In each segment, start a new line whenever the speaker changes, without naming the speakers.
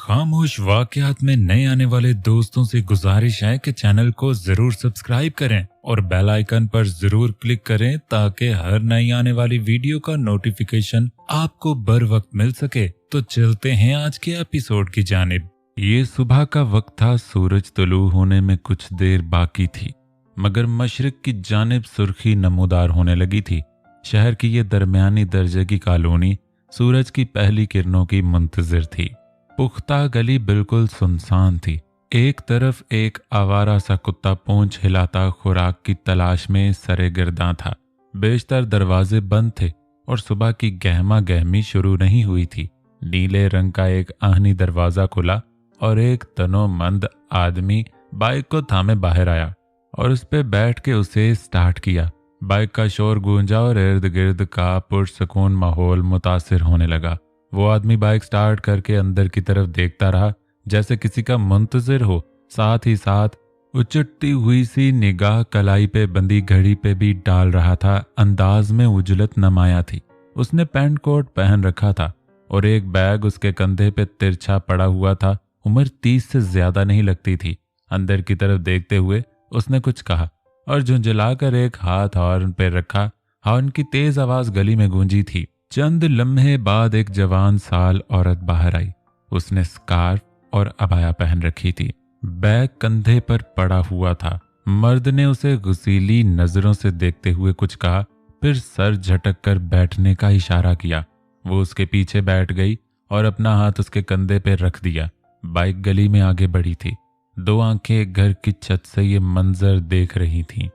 खामोश वाकयात में नए आने वाले दोस्तों से गुजारिश है कि चैनल को जरूर सब्सक्राइब करें और बेल आइकन पर जरूर क्लिक करें ताकि हर नई आने वाली वीडियो का नोटिफिकेशन आपको बर वक्त मिल सके। तो चलते हैं आज के एपिसोड की जानिब। ये सुबह का वक्त था, सूरज तुलू होने में कुछ देर बाकी थी मगर मशरिक की जानिब सुर्खी नमूदार होने लगी थी। शहर की ये दरमियानी दर्जे की कॉलोनी सूरज की पहली किरणों की मुंतजिर थी। पुख्ता गली बिल्कुल सुनसान थी। एक तरफ एक आवारा सा कुत्ता पूंछ हिलाता खुराक की तलाश में सरे गिरदां था। बेशतर दरवाजे बंद थे और सुबह की गहमा गहमी शुरू नहीं हुई थी। नीले रंग का एक आहनी दरवाजा खुला और एक तनोमंद आदमी बाइक को थामे बाहर आया और उस पे बैठ के उसे स्टार्ट किया। बाइक का शोर गूंजा और इर्द गिर्द का पुरसकून माहौल मुतासिर होने लगा। वो आदमी बाइक स्टार्ट करके अंदर की तरफ देखता रहा जैसे किसी का मुंतजिर हो। साथ ही साथ उचटती हुई सी निगाह कलाई पे बंदी घड़ी पे भी डाल रहा था। अंदाज में उजलत नमाया थी। उसने पैंट कोट पहन रखा था और एक बैग उसके कंधे पे तिरछा पड़ा हुआ था। उम्र 30 से ज्यादा नहीं लगती थी। अंदर की तरफ देखते हुए उसने कुछ कहा और झुंझलाकर एक हाथ हॉर्न पे रखा। हॉर्न की तेज आवाज गली में गूंजी थी। चंद लम्हे बाद एक जवान साल औरत बाहर आई। उसने स्कार्फ और अबाया पहन रखी थी। बैग कंधे पर पड़ा हुआ था। मर्द ने उसे गुस्सीली नजरों से देखते हुए कुछ कहा, फिर सर झटक कर बैठने का इशारा किया। वो उसके पीछे बैठ गई और अपना हाथ उसके कंधे पर रख दिया। बाइक गली में आगे बढ़ी थी। दो आंखें घर की छत से ये मंजर देख रही थीं।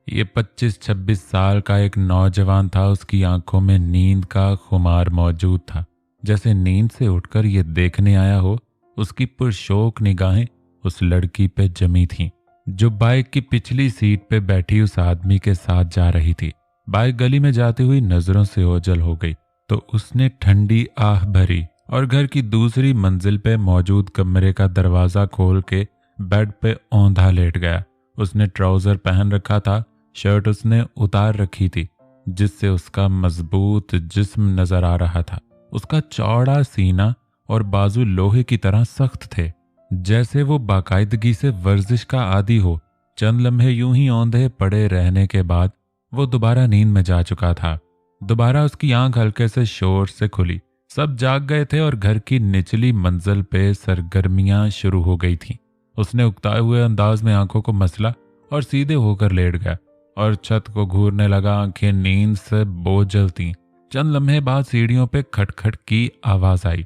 ये 25-26 साल का एक नौजवान था। उसकी आंखों में नींद का खुमार मौजूद था, जैसे नींद से उठकर ये देखने आया हो। उसकी पुरशौक निगाहें उस लड़की पे जमी थीं जो बाइक की पिछली सीट पे बैठी उस आदमी के साथ जा रही थी। बाइक गली में जाती हुई नजरों से ओझल हो गई तो उसने ठंडी आह भरी और घर की दूसरी मंजिल पे मौजूद कमरे का दरवाजा खोल के बेड पे औंधा लेट गया। उसने ट्राउजर पहन रखा था। शर्ट उसने उतार रखी थी जिससे उसका मजबूत जिस्म नजर आ रहा था। उसका चौड़ा सीना और बाजू लोहे की तरह सख्त थे, जैसे वो बाकायदगी से वर्जिश का आदी हो। चंद लम्हे यूं ही औंधे पड़े रहने के बाद वो दोबारा नींद में जा चुका था। दोबारा उसकी आंख हल्के से शोर से खुली। सब जाग गए थे और घर की निचली मंजिल पे सरगर्मियां शुरू हो गई थीं। उसने उकताए हुए अंदाज में आंखों को मसला और सीधे होकर लेट गया और छत को घूरने लगा। आंखें नींद से बोझल थीं। चंद लम्हे बाद सीढ़ियों पे खटखट की आवाज आई,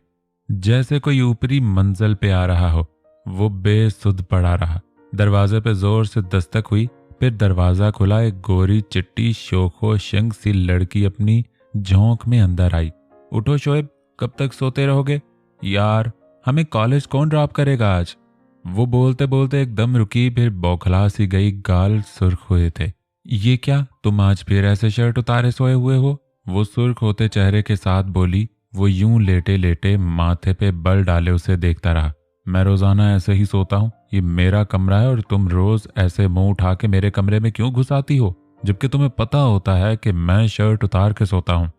जैसे कोई ऊपरी मंजिल पे आ रहा हो। वो बेसुध पड़ा रहा। दरवाजे पे जोर से दस्तक हुई, फिर दरवाजा खुला। एक गोरी चिट्टी शोखो शंख सी लड़की अपनी झोंक में अंदर आई। उठो शोएब, कब तक सोते रहोगे? यार, हमें कॉलेज कौन ड्रॉप करेगा आज? वो बोलते बोलते एकदम रुकी, फिर बौखला सी गई। गाल सुर्ख हुए थे। ये क्या, तुम आज फिर ऐसे शर्ट उतारे सोए हुए हो? वो सुर्ख होते चेहरे के साथ बोली। वो यूं लेटे लेटे माथे पे बल डाले उसे देखता रहा। मैं रोजाना ऐसे ही सोता हूँ। ये मेरा कमरा है और तुम रोज ऐसे मुंह उठा के मेरे कमरे में क्यों घुस आती हो, जबकि तुम्हें पता होता है कि मैं शर्ट उतार के सोता हूँ।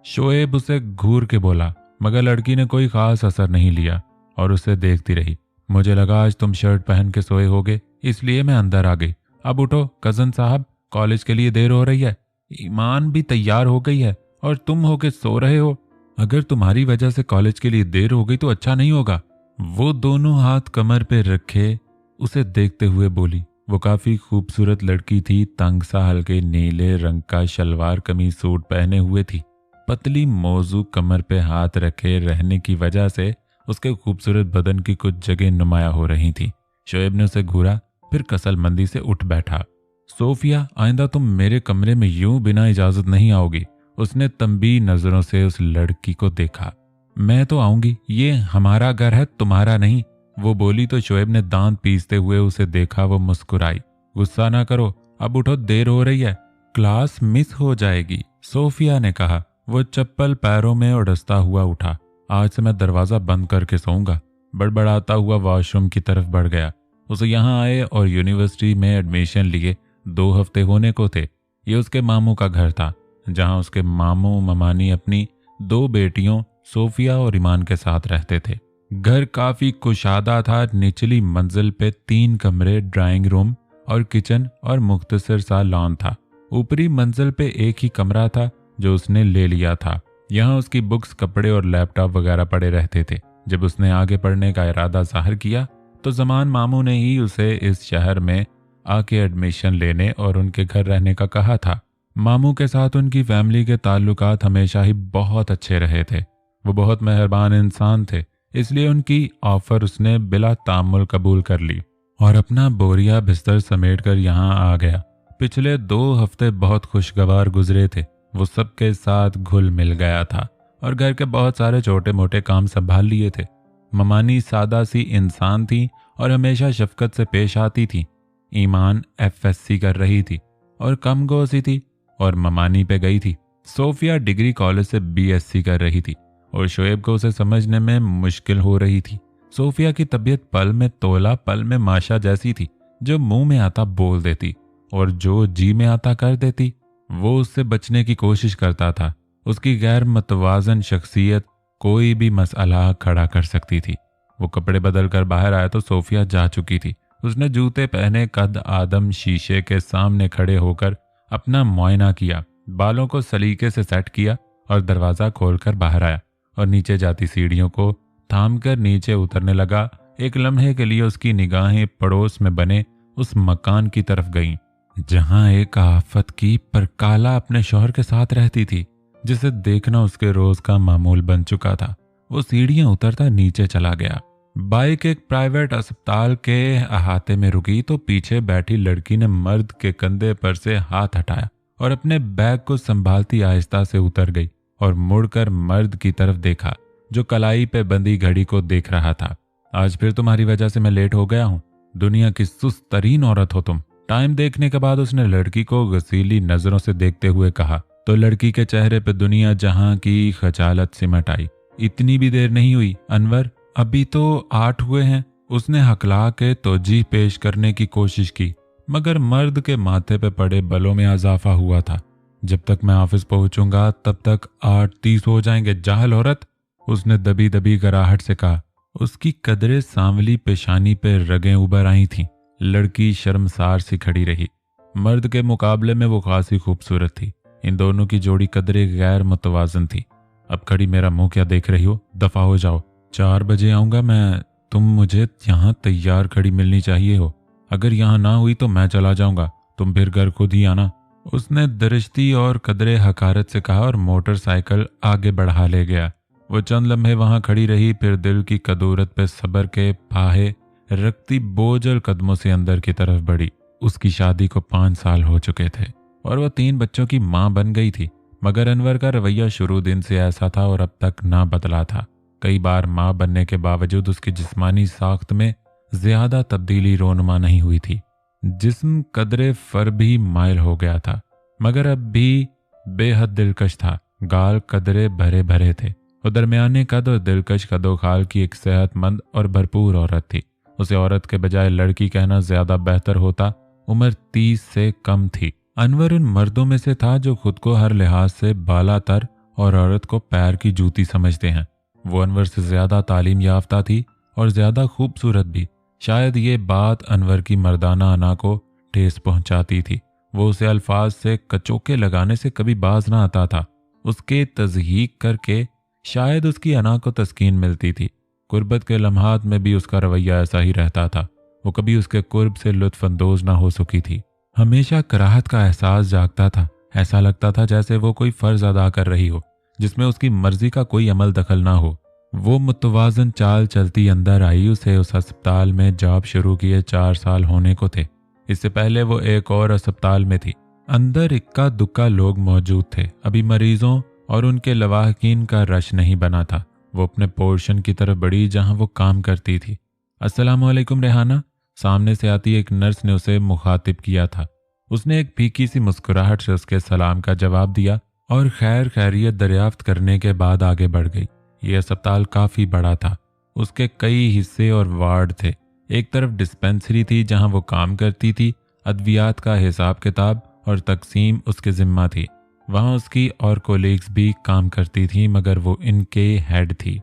शोएब उसे घूर के बोला, मगर लड़की ने कोई खास असर नहीं लिया और उसे देखती रही। मुझे लगा आज तुम शर्ट पहन के सोए होगे, इसलिए मैं अंदर आ गई। अब उठो कजन साहब, कॉलेज के लिए देर हो रही है। ईमान भी तैयार हो गई है और तुम होके सो रहे हो। अगर तुम्हारी वजह से कॉलेज के लिए देर हो गई तो अच्छा नहीं होगा। वो दोनों हाथ कमर पे रखे उसे देखते हुए बोली। वो काफी खूबसूरत लड़की थी। तंग सा हल्के नीले रंग का शलवार कमीज सूट पहने हुए थी। पतली मौजू कमर पे हाथ रखे रहने की वजह से उसके खूबसूरत बदन की कुछ जगह नुमाया हो रही थी। शोएब ने उसे घूरा, फिर कसलमंदी से उठ बैठा। सोफिया, आइंदा तुम मेरे कमरे में यूं बिना इजाजत नहीं आओगी। उसने तंबी नजरों से उस लड़की को देखा। मैं तो आऊंगी, ये हमारा घर है, तुम्हारा नहीं। वो बोली तो शोएब ने दांत पीसते हुए उसे देखा। वो मुस्कुराई। गुस्सा ना करो, अब उठो, देर हो रही है, क्लास मिस हो जाएगी, सोफिया ने कहा। वो चप्पल पैरों में उड़सता हुआ उठा। आज से मैं दरवाजा बंद करके सोऊंगा। बड़बड़ाता हुआ वॉशरूम की तरफ बढ़ गया। उसे यहाँ आए और यूनिवर्सिटी में एडमिशन लिए 2 हफ्ते होने को थे। ये उसके मामू का घर था, जहाँ उसके मामू ममानी अपनी 2 बेटियों सोफिया और ईमान के साथ रहते थे। घर काफी कुशादा था। निचली मंजिल पे 3 कमरे, ड्राइंग रूम और किचन और मुख्तसर सा लॉन था। ऊपरी मंजिल पे एक ही कमरा था जो उसने ले लिया था। यहाँ उसकी बुक्स, कपड़े और लैपटॉप वगैरह पड़े रहते थे। जब उसने आगे पढ़ने का इरादा जाहिर किया तो जमान मामू ने ही उसे इस शहर में आके एडमिशन लेने और उनके घर रहने का कहा था। मामू के साथ उनकी फैमिली के ताल्लुकात हमेशा ही बहुत अच्छे रहे थे। वो बहुत मेहरबान इंसान थे, इसलिए उनकी ऑफर उसने बिला तामुल कबूल कर ली और अपना बोरिया बिस्तर समेटकर यहाँ आ गया। पिछले 2 हफ्ते बहुत खुशगवार गुजरे थे। वो सबके साथ घुल मिल गया था और घर के बहुत सारे छोटे मोटे काम संभाल लिए थे। ममानी सादा सी इंसान थी और हमेशा शफकत से पेश आती थी। ईमान FSC कर रही थी और कम गोसी थी और ममानी पे गई थी। सोफिया डिग्री कॉलेज से BSc कर रही थी और शोएब को उसे समझने में मुश्किल हो रही थी। सोफिया की तबीयत पल में तोला, पल में माशा जैसी थी, जो मुंह में आता बोल देती और जो जी में आता कर देती। वो उससे बचने की कोशिश करता था। उसकी गैर मतवाजन शख्सियत कोई भी मसला खड़ा कर सकती थी। वो कपड़े बदल कर बाहर आया तो सोफिया जा चुकी थी। उसने जूते पहने कद आदम शीशे के सामने खड़े होकर अपना मुआयना किया, बालों को सलीके से सेट किया और दरवाज़ा खोलकर बाहर आया और नीचे जाती सीढ़ियों को थामकर नीचे उतरने लगा। एक लम्हे के लिए उसकी निगाहें पड़ोस में बने उस मकान की तरफ गईं, जहां एक आफत की पर काला अपने शौहर के साथ रहती थी, जिसे देखना उसके रोज का मामूल बन चुका था। वो सीढ़ियां उतरता नीचे चला गया। बाइक एक प्राइवेट अस्पताल के अहाते में रुकी तो पीछे बैठी लड़की ने मर्द के कंधे पर से हाथ हटाया और अपने बैग को संभालती आहिस्ता से उतर गई और मुड़कर मर्द की तरफ देखा, जो कलाई पे बंधी घड़ी को देख रहा था। आज फिर तुम्हारी वजह से मैं लेट हो गया हूँ। दुनिया की सुस्त तरीन औरत हो तुम। टाइम देखने के बाद उसने लड़की को गसीली नजरों से देखते हुए कहा तो लड़की के चेहरे पे दुनिया जहां की खजालत सिमट आई। इतनी भी देर नहीं हुई अनवर, अभी तो 8 हुए हैं। उसने हकला के तोजी पेश करने की कोशिश की, मगर मर्द के माथे पे पड़े बलों में इजाफा हुआ था। जब तक मैं ऑफिस पहुंचूंगा तब तक 8:30 हो जाएंगे जाहल औरत, उसने दबी दबी कराहट से कहा। उसकी कदरे सांवली पेशानी पे रगें उभर आई थीं। लड़की शर्मसार सी खड़ी रही। मर्द के मुकाबले में वो खासी खूबसूरत थी। इन दोनों की जोड़ी कदरे गैर मुतवाजन थी। अब खड़ी मेरा मुंह क्या देख रही हो? दफा हो जाओ। 4 बजे आऊंगा मैं। तुम मुझे यहाँ तैयार खड़ी मिलनी चाहिए हो। अगर यहाँ ना हुई तो मैं चला जाऊंगा, तुम फिर घर खुद ही आना, उसने दरिश्ती और कदरे हकारत से कहा और मोटरसाइकिल आगे बढ़ा ले गया। वो चंद लम्हे वहां खड़ी रही, फिर दिल की कदूरत पे सब्र के फाहे रखती बोझल कदमों से अंदर की तरफ बढ़ी। उसकी शादी को 5 साल हो चुके थे और वह 3 बच्चों की मां बन गई थी, मगर अनवर का रवैया शुरू दिन से ऐसा था और अब तक ना बदला था। कई बार मां बनने के बावजूद उसकी जिस्मानी साख्त में ज्यादा तब्दीली रोनुमा नहीं हुई थी। जिस्म कदरे फर भी माइल हो गया था, मगर अब भी बेहद दिलकश था। गाल कदरे भरे भरे थे। वो दरमियाने कद और दिलकश कदोखाल की एक सेहतमंद और भरपूर औरत थी। उसे औरत के बजाय लड़की कहना ज्यादा बेहतर होता। उम्र 30 से कम थी। अनवर उन मर्दों में से था जो खुद को हर लिहाज से बालातर और औरत को पैर की जूती समझते हैं। वो अनवर से ज्यादा तालीम याफ्ता थी और ज्यादा खूबसूरत भी। शायद ये बात अनवर की मर्दाना अना को ठेस पहुंचाती थी। वो उसे अल्फाज से कचोके लगाने से कभी बाज ना आता था। उसके तज़हीक करके शायद उसकी अना को तस्कीन मिलती थी। कुर्बत के लम्हात में भी उसका रवैया ऐसा ही रहता था। वो कभी उसके कुर्ब से लुत्फ अंदोज ना हो सकी थी। हमेशा कराहत का एहसास जागता था। ऐसा लगता था जैसे वो कोई फर्ज अदा कर रही हो जिसमें उसकी मर्जी का कोई अमल दखल ना हो। वो मुतवाजन चाल चलती अंदर आई। उसे उस अस्पताल में जॉब शुरू किए 4 साल होने को थे। इससे पहले वो एक और अस्पताल में थी। अंदर इक्का दुक्का लोग मौजूद थे। अभी मरीजों और उनके लवाहकीन का रश नहीं बना था। वो अपने पोर्शन की तरफ बढ़ी जहां वो काम करती थी। अस्सलाम वालेकुम रेहाना, सामने से आती एक नर्स ने उसे मुखातिब किया था। उसने एक फीकी सी मुस्कुराहट से उसके सलाम का जवाब दिया और खैर खैरियत दरियाफ्त करने के बाद आगे बढ़ गई। यह अस्पताल काफी बड़ा था। उसके कई हिस्से और वार्ड थे। एक तरफ डिस्पेंसरी थी जहां वो काम करती थी। अद्वियात का हिसाब किताब और तकसीम उसके जिम्मा थी। वहां उसकी और कोलीग्स भी काम करती थी, मगर वो इनके हेड थी।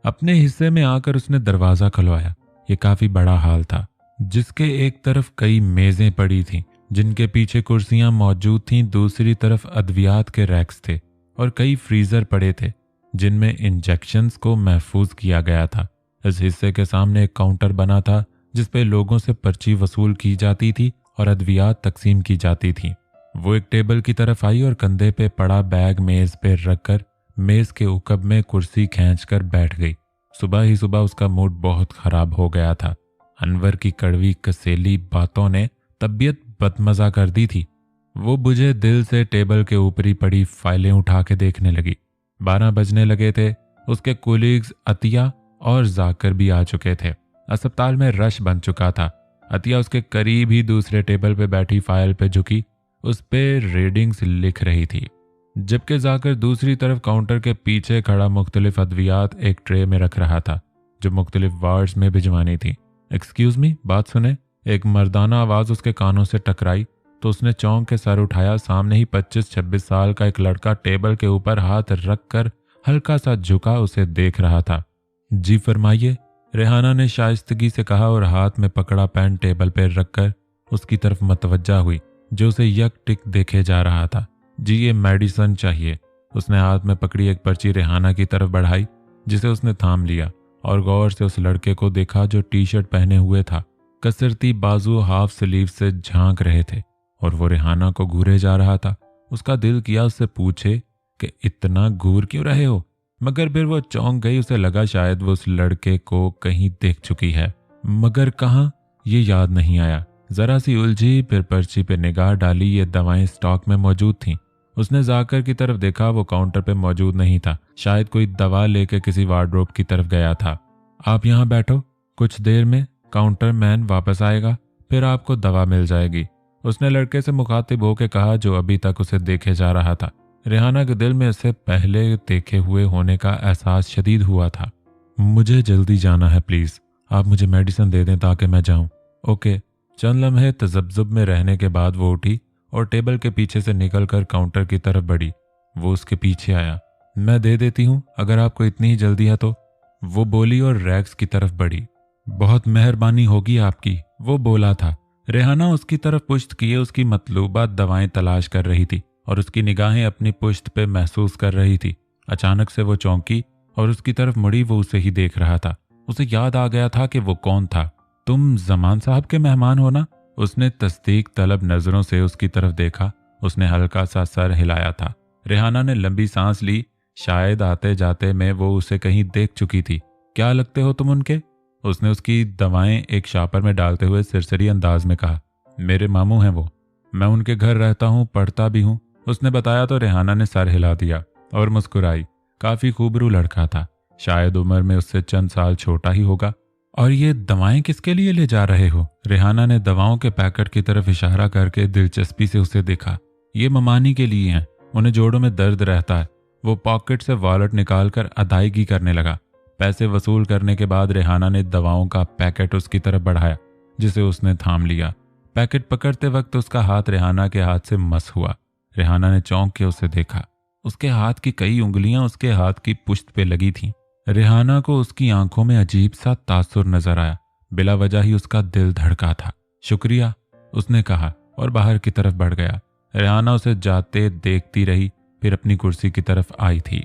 अपने हिस्से में आकर उसने दरवाजा खुलवाया। ये काफी बड़ा हाल था, जिसके एक तरफ कई मेजें पड़ी थीं, जिनके पीछे कुर्सियां मौजूद थीं। दूसरी तरफ अद्वियात के रैक्स थे और कई फ्रीजर पड़े थे, जिनमें इंजेक्शंस को महफूज किया गया था। इस हिस्से के सामने एक काउंटर बना था, जिसपे लोगों से पर्ची वसूल की जाती थी और अद्वियात तकसीम की जाती थी। वो एक टेबल की तरफ आई और कंधे पे पड़ा बैग मेज पे रखकर मेज के उकब में कुर्सी खींचकर बैठ गई। सुबह ही सुबह उसका मूड बहुत खराब हो गया था। अनवर की कड़वी कसेली बातों ने तबीयत बदमजा कर दी थी। वो बुझे दिल से टेबल के ऊपरी पड़ी फाइलें उठा के देखने लगी। 12 बजने लगे थे। उसके कोलीग्स अतिया और जाकर भी आ चुके थे। अस्पताल में रश बन चुका था। अतिया उसके करीब ही दूसरे टेबल पे बैठी फाइल पे झुकी उस पे रीडिंग्स लिख रही थी, जबकि जाकर दूसरी तरफ काउंटर के पीछे खड़ा मुख्तलिफ अद्वियात एक ट्रे में रख रहा था, जो मुख्तलिफ वार्ड्स में भिजवानी थी। एक्सक्यूज मी, बात सुने। एक मर्दाना आवाज उसके कानों से टकराई तो उसने चौंक के सर उठाया। सामने ही 25-26 साल का एक लड़का टेबल के ऊपर हाथ रखकर हल्का सा झुका उसे देख रहा था। जी फरमाइए, रेहाना ने शाइस्तगी से कहा और हाथ में पकड़ा पेन टेबल पर रखकर उसकी तरफ मतवज्जा हुई, जो उसे यक टिक देखे जा रहा था। जी ये मेडिसिन चाहिए। उसने हाथ में पकड़ी एक पर्ची रेहाना की तरफ बढ़ाई, जिसे उसने थाम लिया और गौर से उस लड़के को देखा जो टी शर्ट पहने हुए था। कसरती बाजू हाफ स्लीव से झांक रहे थे और वो रेहाना को घूरे जा रहा था। उसका दिल किया उससे पूछे कि इतना घूर क्यों रहे हो, मगर फिर वो चौंक गई। उसे लगा शायद वो उस लड़के को कहीं देख चुकी है, मगर कहाँ ये याद नहीं आया। जरा सी उलझी, फिर पर्ची पे निगाह डाली। ये दवाएं स्टॉक में मौजूद थीं। उसने जाकर की तरफ देखा, वो काउंटर पे मौजूद नहीं था। शायद कोई दवा लेके किसी वार्डरोब की तरफ गया था। आप यहाँ बैठो, कुछ देर में काउंटर मैन वापस आएगा, फिर आपको दवा मिल जाएगी, उसने लड़के से मुखातिब होकर कहा, जो अभी तक उसे देखे जा रहा था। रेहाना के दिल में इससे पहले देखे हुए होने का एहसास शदीद हुआ था। मुझे जल्दी जाना है, प्लीज आप मुझे मेडिसिन दे दें ताकि मैं जाऊं। ओके। चंद लम्हे तजब्जुब में रहने के बाद वो उठी और टेबल के पीछे से निकलकर काउंटर की तरफ बढ़ी। वो उसके पीछे आया। मैं दे देती हूँ अगर आपको इतनी ही जल्दी है तो, वो बोली और रैक्स की तरफ बढ़ी। बहुत मेहरबानी होगी आपकी, वो बोला था। रेहाना उसकी तरफ पुश्त किए उसकी मतलूबा दवाएं तलाश कर रही थी और उसकी निगाहें अपनी पुश्त पे महसूस कर रही थी। अचानक से वो चौंकी और उसकी तरफ मुड़ी। वो उसे ही देख रहा था। उसे याद आ गया था कि वो कौन था। तुम जमान साहब के मेहमान हो ना? उसने तस्दीक तलब नजरों से उसकी तरफ देखा। उसने हल्का सा सर हिलाया था। रेहाना ने लंबी सांस ली। शायद आते जाते में वो उसे कहीं देख चुकी थी। क्या लगते हो तुम उनके? उसने उसकी दवाएं एक शापर में डालते हुए सिरसरी अंदाज में कहा। मेरे मामू हैं वो, मैं उनके घर रहता हूँ, पढ़ता भी हूँ, उसने बताया। तो रेहाना ने सर हिला दिया और मुस्कुराई। काफी खूबरू लड़का था, शायद उम्र में उससे चंद साल छोटा ही होगा। और ये दवाएं किसके लिए ले जा रहे हो? रेहाना ने दवाओं के पैकेट की तरफ इशारा करके दिलचस्पी से उसे देखा। ये ममानी के लिए हैं, उन्हें जोड़ों में दर्द रहता है। वो पॉकेट से वॉलेट निकालकर अदायगी करने लगा। पैसे वसूल करने के बाद रेहाना ने दवाओं का पैकेट उसकी तरफ बढ़ाया, जिसे उसने थाम लिया। पैकेट पकड़ते वक्त उसका हाथ रेहाना के हाथ से मस हुआ। रेहाना ने चौंक के उसे देखा। उसके हाथ की कई उंगलियां उसके हाथ की पुश्त पे लगी थीं। रेहाना को उसकी आंखों में अजीब सा तासुर नजर आया। बिला वजह ही उसका दिल धड़का था। शुक्रिया, उसने कहा और बाहर की तरफ बढ़ गया। रेहाना उसे जाते देखती रही, फिर अपनी कुर्सी की तरफ आई थी।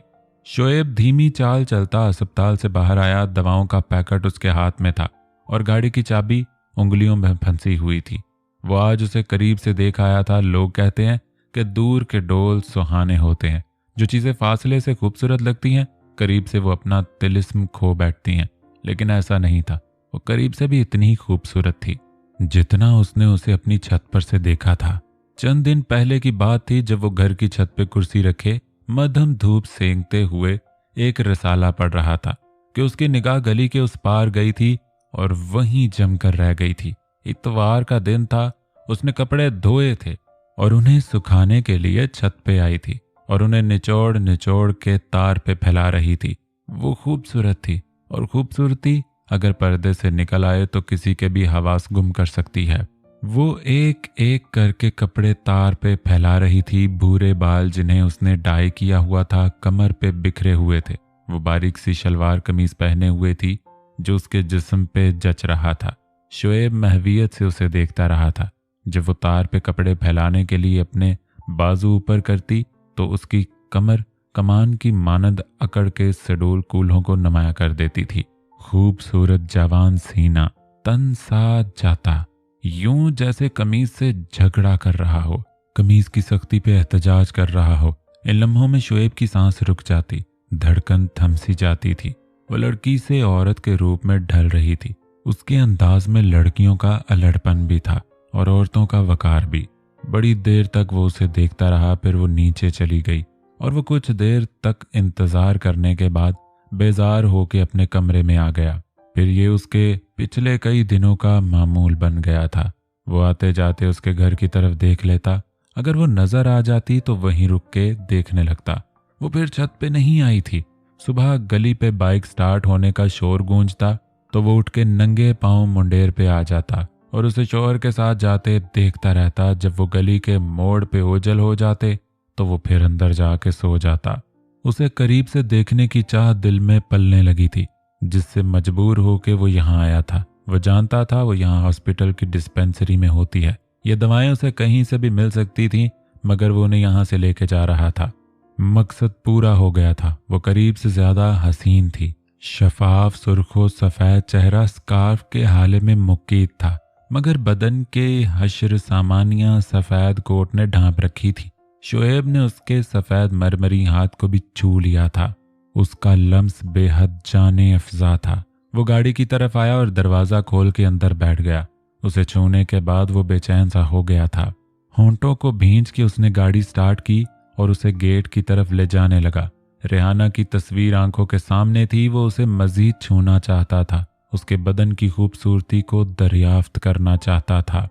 शोएब धीमी चाल चलता अस्पताल से बाहर आया। दवाओं का पैकेट उसके हाथ में था और गाड़ी की चाबी उंगलियों में फंसी हुई थी। वो आज उसे करीब से देख आया था। लोग कहते हैं कि दूर के डोल सुहाने होते हैं। जो चीजें फासले से खूबसूरत लगती हैं, करीब से वो अपना तिलिस्म खो बैठती हैं, लेकिन ऐसा नहीं था। वो करीब से भी इतनी ही खूबसूरत थी जितना उसने उसे अपनी छत पर से देखा था। चंद दिन पहले की बात थी, जब वो घर की छत पे कुर्सी रखे मध्यम धूप सेंकते हुए एक रसाला पढ़ रहा था कि उसकी निगाह गली के उस पार गई थी और वहीं जमकर रह गई थी। इतवार का दिन था। उसने कपड़े धोए थे और उन्हें सुखाने के लिए छत पे आई थी और उन्हें निचोड़ निचोड़ के तार पे फैला रही थी। वो खूबसूरत थी और खूबसूरती अगर पर्दे से निकल आए तो किसी के भी हवास गुम कर सकती है। वो एक एक करके कपड़े तार पे फैला रही थी। भूरे बाल जिन्हें उसने डाई किया हुआ था कमर पे बिखरे हुए थे। वो बारीक सी शलवार कमीज पहने हुए थी जो उसके जिस्म पे जच रहा था। शोएब महवियत से उसे देखता रहा था। जब वो तार पे कपड़े फैलाने के लिए अपने बाजू ऊपर करती तो उसकी कमर कमान की मानद अकड़ के सडोल कूल्हों को नुमाया कर देती थी। खूबसूरत जवान सीना तन सा जाता, यूं जैसे कमीज से झगड़ा कर रहा हो, कमीज की सख्ती पे एहतजाज कर रहा हो। इन लम्हों में शोएब की सांस रुक जाती, धड़कन थम सी जाती थी। वो लड़की से औरत के रूप में ढल रही थी। उसके अंदाज में लड़कियों का अलड़पन भी था और औरतों का वकार भी। बड़ी देर तक वो उसे देखता रहा, फिर वो नीचे चली गई और वो कुछ देर तक इंतजार करने के बाद बेजार होके अपने कमरे में आ गया। फिर ये उसके पिछले कई दिनों का मामूल बन गया था। वो आते जाते उसके घर की तरफ देख लेता, अगर वो नजर आ जाती तो वहीं रुक के देखने लगता। वो फिर छत पे नहीं आई थी। सुबह गली पे बाइक स्टार्ट होने का शोर गूंजता तो वो उठ के नंगे पांव मुंडेर पे आ जाता और उसे शोहर के साथ जाते देखता रहता। जब वो गली के मोड़ पे ओझल हो जाते तो वो फिर अंदर जाके सो जाता। उसे करीब से देखने की चाह दिल में पलने लगी थी, जिससे मजबूर होके वो यहाँ आया था। वो जानता था वो यहाँ हॉस्पिटल की डिस्पेंसरी में होती है। ये दवाएं उसे कहीं से भी मिल सकती थी, मगर वो उन्हें यहाँ से लेके जा रहा था। मकसद पूरा हो गया था। वो करीब से ज्यादा हसीन थी। शफाफ सुर्खो सफेद चेहरा स्कार्फ के हाले में मुक्कीद था, मगर बदन के हश्र सामानिया सफेद कोट ने ढांप रखी थी। शोएब ने उसके सफेद मरमरी हाथ को भी छू लिया था। उसका लम्स बेहद जाने अफजा था। वो गाड़ी की तरफ आया और दरवाजा खोल के अंदर बैठ गया। उसे छूने के बाद वो बेचैन सा हो गया था। होंठों को भींच के उसने गाड़ी स्टार्ट की और उसे गेट की तरफ ले जाने लगा। रेहाना की तस्वीर आंखों के सामने थी। वो उसे मजीद छूना चाहता था, उसके बदन की खूबसूरती को दरियाफ्त करना चाहता था।